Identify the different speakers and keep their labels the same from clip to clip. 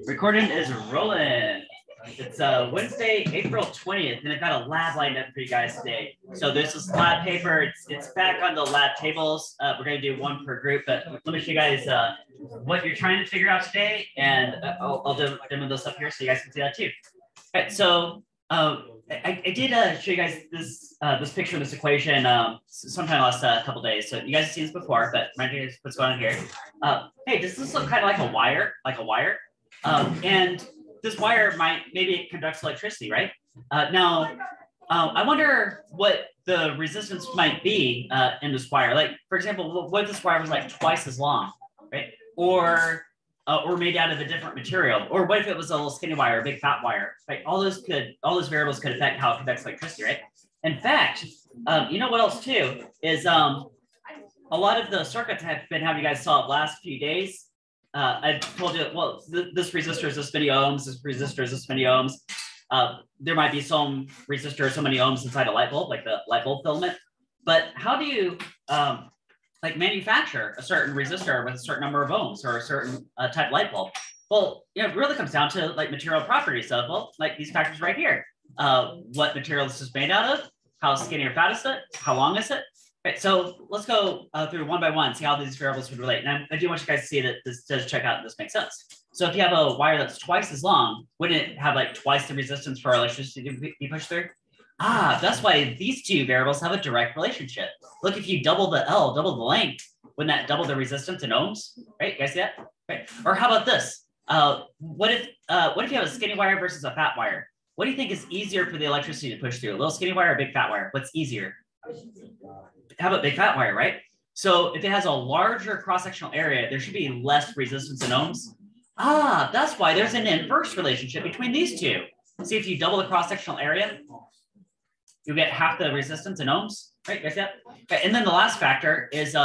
Speaker 1: Recording is rolling. It's Wednesday, April 20th, and I've got a lab lined up for you guys today. So there's this lab paper. It's back on the lab tables. We're going to do one per group, but let me show you guys what you're trying to figure out today, and I'll demo this up here so you guys can see that too. All right, so I did show you guys this picture of this equation sometime last couple days. So you guys have seen this before, but remind you what's going on here. Hey, does this look kind of like a wire? And this wire maybe it conducts electricity, right? Now, I wonder what the resistance might be in this wire. Like, for example, what if this wire was like twice as long, right? Or made out of a different material? Or what if it was a little skinny wire, a big fat wire? Right? All those variables could affect how it conducts electricity, right? In fact, you know what else too is a lot of the circuits have been having you guys solve last few days. I told you, well, this resistor is this many ohms, this resistor is this many ohms. There might be some resistor, so many ohms inside a light bulb, like the light bulb filament. But how do you like manufacture a certain resistor with a certain number of ohms or a certain type light bulb? Well, it really comes down to like material properties of, well, like these factors right here. What material this is made out of, how skinny or fat is it, how long is it? Right, so let's go through one by one, see how these variables would relate. And I do want you guys to see that this does check out and this makes sense. So if you have a wire that's twice as long, wouldn't it have like twice the resistance for electricity to be pushed through? That's why these two variables have a direct relationship. Look, if you double the L, double the length, wouldn't that double the resistance in ohms? Right, you guys see that? Right. Or how about this? What if you have a skinny wire versus a fat wire? What do you think is easier for the electricity to push through? A little skinny wire or a big fat wire? What's easier? How about big fat wire, right? So if it has a larger cross-sectional area, there should be less resistance in ohms. That's why there's an inverse relationship between these two. See, if you double the cross-sectional area, you get half the resistance in ohms, right? Guys, yeah. Okay. And then the last factor is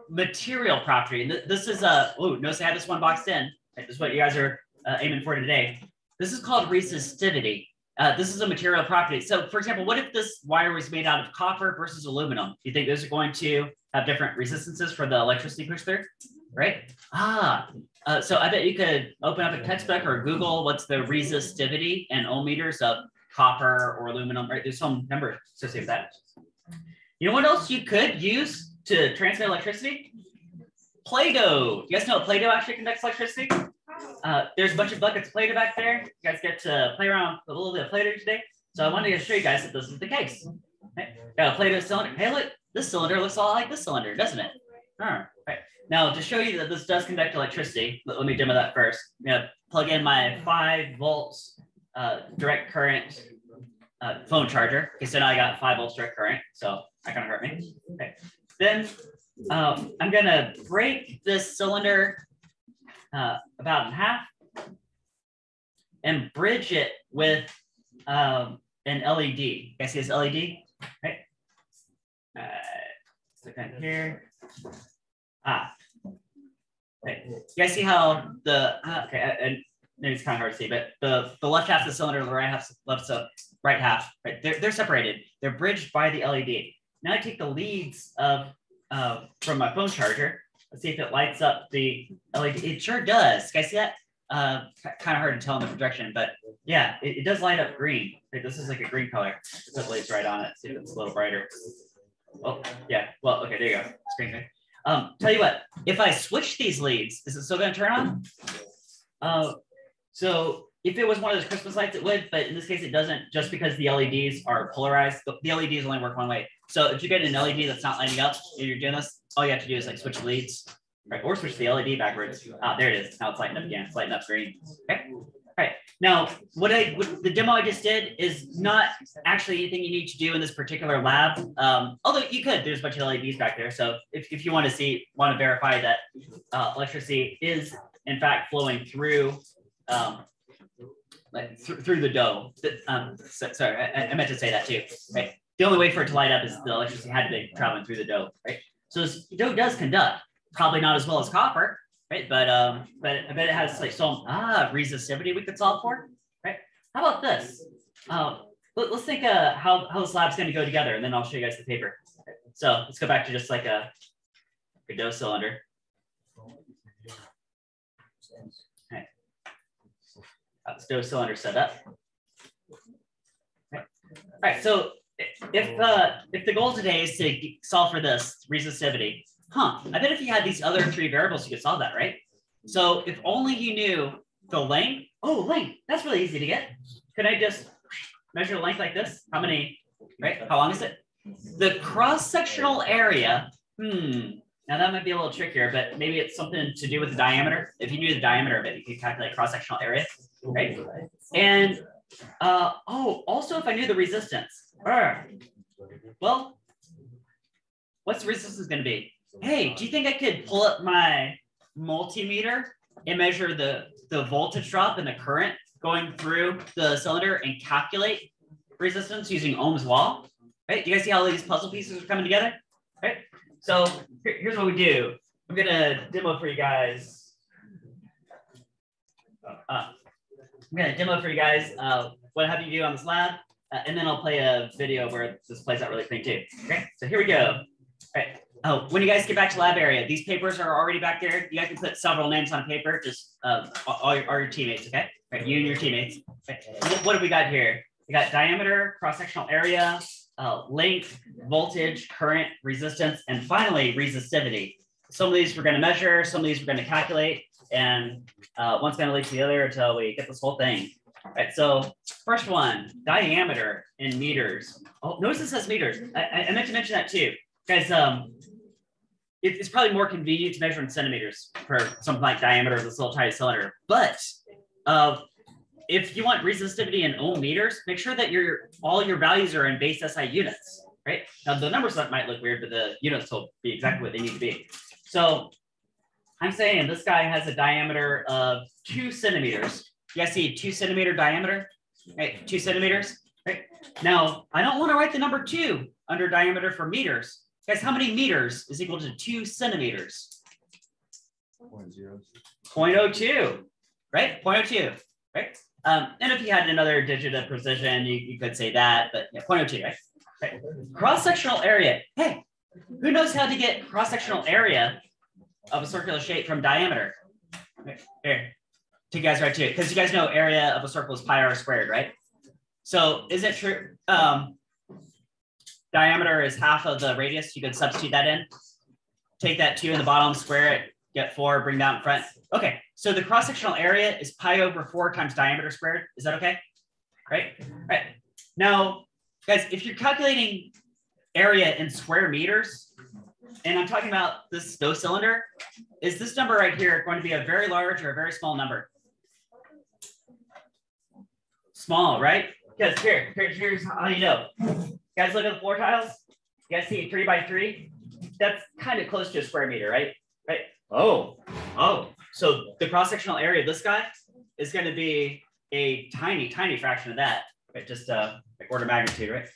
Speaker 1: material property. This is notice I had this one boxed in. Right? This is what you guys are aiming for today. This is called resistivity. This is a material property. So, for example, what if this wire was made out of copper versus aluminum? Do you think those are going to have different resistances for the electricity push through? Right? So I bet you could open up a textbook or Google what's the resistivity and ohm meters of copper or aluminum, right? There's some number associated with that. You know what else you could use to transmit electricity? Play-Doh. You guys know Play-Doh actually conducts electricity? There's a bunch of buckets of Play-Doh back there. You guys get to play around with a little bit of Play-Doh today. So I wanted to show you guys that this is the case. Right? Got a Play-Doh cylinder. Hey, look, this cylinder looks a lot like this cylinder, doesn't it? All right. Now, to show you that this does conduct electricity, let me demo that first. I'm going to plug in my 5 volts direct current phone charger. Okay, so now I got 5 volts direct current, so that kind of hurt me. Okay. Then I'm going to break this cylinder about in half and bridge it with an LED. You guys see this LED? Right? Stick that here. Okay. You guys see how the and maybe it's kind of hard to see, but the left half of the cylinder and the right half, right? They're separated. They're bridged by the LED. Now I take the leads from my phone charger. Let's see if it lights up the LED. It sure does. You guys see that? Kind of hard to tell in the projection, but yeah, it does light up green. Okay, this is like a green color. Put the leads right on it. See if it's a little brighter. Oh, yeah. Well, okay, there you go. It's green. Okay. Tell you what, if I switch these leads, is it still going to turn on? So if it was one of those Christmas lights, it would, but in this case, it doesn't, just because the LEDs are polarized. The LEDs only work one way. So if you get an LED that's not lighting up and you're doing this, all you have to do is like switch leads, right? Or switch the LED backwards. There it is. Now it's lighting up again. It's lighting up green. Okay. All right. Now, the demo I just did is not actually anything you need to do in this particular lab. Although you could, there's a bunch of LEDs back there. So if you want to verify that electricity is in fact flowing through through the dough. Sorry, I meant to say that too. Right. The only way for it to light up is the electricity had to be traveling through the dough, right? So this dough does conduct, probably not as well as copper, right? But I bet it has like some resistivity we could solve for, right? How about this? Let's think how this lab's going to go together, and then I'll show you guys the paper. So let's go back to just like a dough cylinder. Stow cylinder set up. Okay. All right, so if the goal today is to solve for this resistivity, I bet if you had these other three variables, you could solve that, right? So if only you knew the length. Oh, length, that's really easy to get. Could I just measure length like this? How many, right? How long is it? The cross-sectional area, now that might be a little trickier, but maybe it's something to do with the diameter. If you knew the diameter of it, you could calculate cross-sectional area, right? And also if I knew the resistance, well, what's the resistance going to be? Hey, do you think I could pull up my multimeter and measure the voltage drop and the current going through the cylinder and calculate resistance using Ohm's law? Right? Do you guys see how these puzzle pieces are coming together? Right? So here's what we do. I'm gonna demo for you guys. What have you do on this lab, and then I'll play a video where this plays out really clean too. Okay, so here we go. All right. Oh, when you guys get back to lab area, these papers are already back there. You guys can put several names on paper, just all your teammates, okay? Right, you and your teammates. Okay. What have we got here? We got diameter, cross-sectional area, length, voltage, current, resistance, and finally resistivity. Some of these we're going to measure, some of these we're going to calculate, and one's going to lead to the other until we get this whole thing. All right, so first one, diameter in meters. Oh, notice it says meters. I meant to mention that too. Guys, it's probably more convenient to measure in centimeters for something like diameter of this little tiny cylinder. But if you want resistivity in ohm meters, make sure that all your values are in base SI units, right? Now the numbers might look weird, but the units will be exactly what they need to be. So I'm saying this guy has a diameter of 2 centimeters. You guys see 2 centimeter diameter, right? 2 centimeters, right? Now I don't want to write the number 2 under diameter for meters. Guys, how many meters is equal to 2 centimeters? 0.02, right? 0.02, right? And if you had another digit of precision, you could say that, but yeah, 0.02, right? Okay. Cross-sectional area. Hey, who knows how to get cross-sectional area of a circular shape from diameter? Okay. Here, take you guys right to it, because you guys know area of a circle is pi r squared, right? So is it true? Diameter is half of the radius. You could substitute that in. Take that 2 in the bottom, square it, get 4, bring that in front. Okay, so the cross-sectional area is pi over 4 times diameter squared. Is that okay? Right? Right. Now, guys, if you're calculating area in square meters, and I'm talking about this Stow cylinder, is this number right here going to be a very large or a very small number? Small, right? Because here's how you know. Guys, look at the floor tiles. You guys see 3 by 3? That's kind of close to a square meter, right? Right. Oh. So the cross-sectional area of this guy is going to be a tiny fraction of that. Right? Just like order of magnitude, right?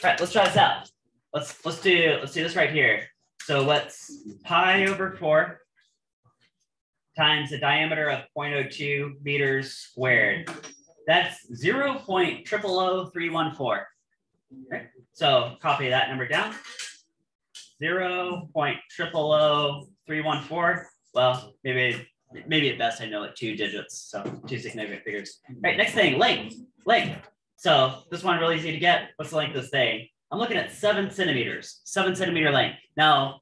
Speaker 1: Right. Let's try this out. Let's do this right here. So what's pi over 4 times the diameter of 0.02 meters squared? That's 0.000314. Okay. So copy that number down. 0.000314. Well, maybe at best I know like 2 digits, so 2 significant figures. All right, next thing, length. So this one really easy to get. What's the length of this thing? I'm looking at 7 centimeters, 7 centimeter length. Now,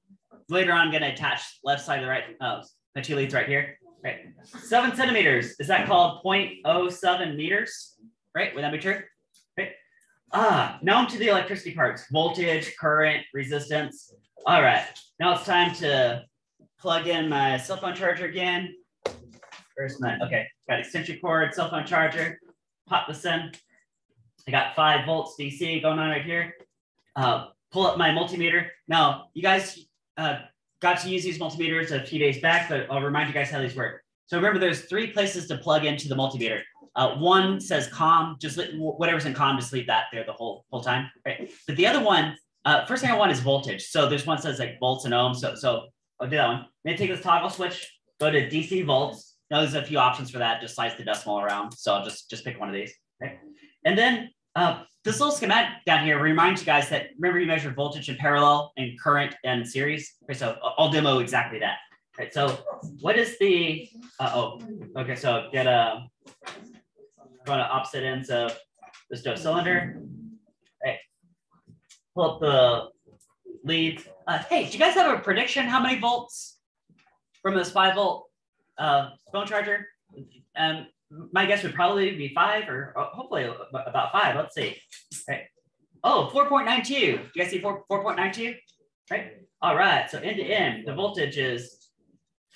Speaker 1: later on, I'm going to attach left side to the right, the 2 leads right here. Right, 7 centimeters. Is that called 0.07 meters? Right, would that be true? Right. Now I'm to the electricity parts: voltage, current, resistance. All right, now it's time to plug in my cell phone charger again. Where's my, okay, got extension cord, cell phone charger. Pop this in. I got 5 volts DC going on right here. Pull up my multimeter. Now, you guys got to use these multimeters a few days back, but I'll remind you guys how these work. So remember, there's 3 places to plug into the multimeter. One says COM, just whatever's in COM, just leave that there the whole time. Right? But the other one, first thing I want is voltage. So there's one that says like volts and ohms. So I'll do that one. Then take this toggle switch, go to DC volts. Now there's a few options for that. Just slice the decimal around. So I'll just pick one of these. Okay? And then this little schematic down here reminds you guys that, remember, you measure voltage in parallel and current and series. Okay, so I'll demo exactly that. Right, so what is the, okay, so get a going to opposite ends of this dose cylinder. Right. Pull up the lead. Hey, do you guys have a prediction how many volts from this 5-volt phone charger? My guess would probably be 5 or hopefully about 5. Let's see. Right. Oh, 4.92. Do you guys see 4.92? Right. All right. So end to end, the voltage is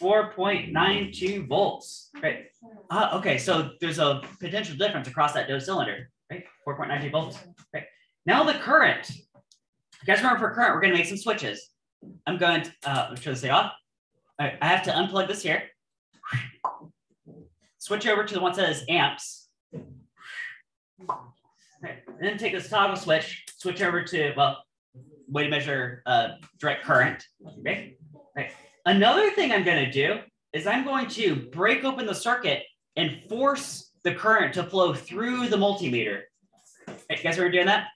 Speaker 1: 4.92 volts. Right. Okay. So there's a potential difference across that dose cylinder. Right. 4.92 volts. Right. Now the current. You guys remember for current, we're going to make some switches. I'm going to turn this thing off. All right, I have to unplug this here. Switch over to the one that says amps. Okay. And then take this toggle switch, switch over to, well, way to measure direct current. Okay. Right. Another thing I'm going to do is I'm going to break open the circuit and force the current to flow through the multimeter. Right, you guys are doing that?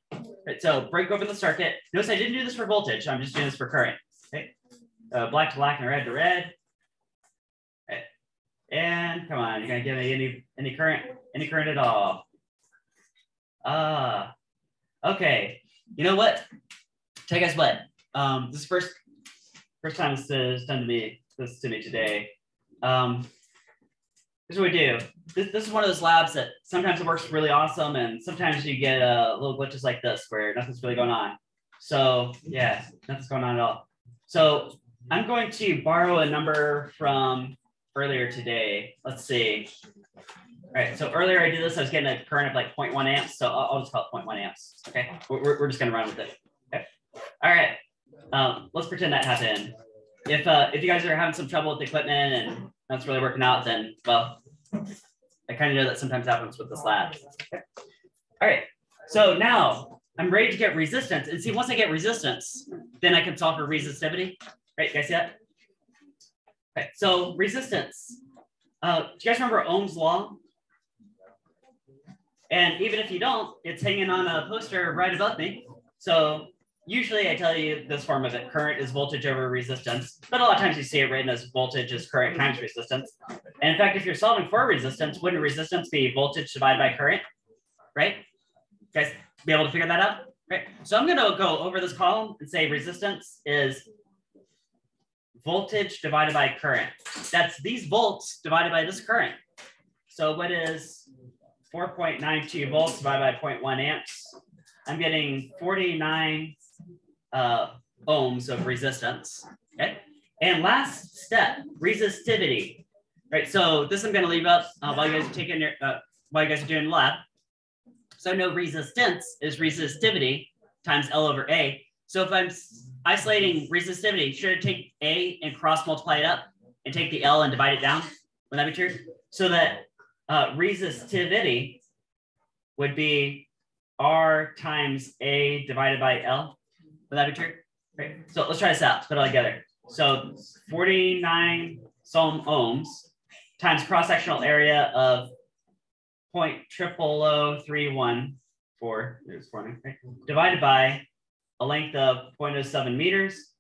Speaker 1: Right, so break open the circuit. Notice I didn't do this for voltage. I'm just doing this for current. Okay. Black to black and red to red. Right. And come on, you're gonna give me any current at all. Okay. You know what? Tell you guys what. This is first time this is done to me. This to me today. Here's what we do. This is one of those labs that sometimes it works really awesome, and sometimes you get little glitches like this where nothing's really going on. So yeah, nothing's going on at all. So I'm going to borrow a number from earlier today. Let's see. All right, so earlier I did this, I was getting a current of like 0.1 amps. So I'll just call it 0.1 amps. Okay, we're just gonna run with it. Okay. All right, let's pretend that happened. If you guys are having some trouble with the equipment and that's really working out, then well, I kind of know that sometimes happens with this lab. Okay. All right, so now I'm ready to get resistance. And see, once I get resistance, then I can solve for resistivity. Right, you guys see that? Okay, so resistance. Do you guys remember Ohm's law? And even if you don't, it's hanging on a poster right above me. So usually I tell you this form of it, current is voltage over resistance, but a lot of times you see it written as voltage is current times resistance. And in fact, if you're solving for resistance, wouldn't resistance be voltage divided by current, right? You guys be able to figure that out, right? So I'm gonna go over this column and say resistance is voltage divided by current. That's these volts divided by this current. So what is 4.92 volts divided by 0.1 amps? I'm getting 49 ohms of resistance. Okay. And last step, resistivity. Right. So this I'm going to leave up while you guys are taking your while you guys are doing the lab. So I know resistance is resistivity times L over A. So if I'm isolating resistivity, should I take A and cross multiply it up and take the L and divide it down? Would that be true? So that resistivity would be R times A divided by L. Would that be true? Great. So let's try this out. Let's put it all together. So 49 ohms times cross-sectional area of 0.000314 divided by a length of 0.07 meters.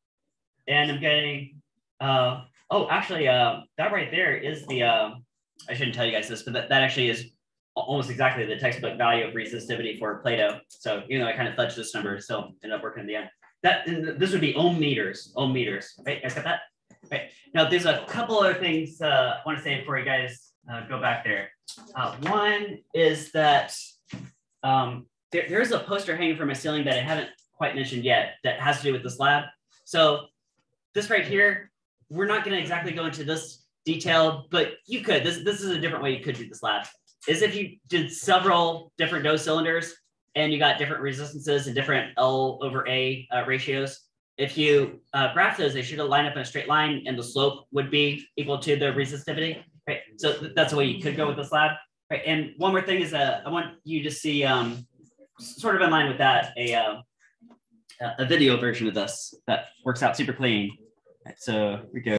Speaker 1: And I'm getting, that right there is the, I shouldn't tell you guys this, but that actually is almost exactly the textbook value of resistivity for Plato. So even though I kind of fudged this number, it still ended up working in the end. This would be ohm meters, right? You guys got that? Right. Now there's a couple other things I want to say before you guys go back there. One is that there's a poster hanging from my ceiling that I haven't quite mentioned yet that has to do with this lab. So this right here, we're not going to exactly go into this detail, but you could. This is a different way you could do this lab. Is if you did several different dose cylinders and you got different resistances and different L over A ratios. If you graph those, they should line up in a straight line and the slope would be equal to the resistivity. Right. So that's the way you could go with this lab. Right. And one more thing is I want you to see sort of in line with that, a video version of this that works out super clean. Right, so we go.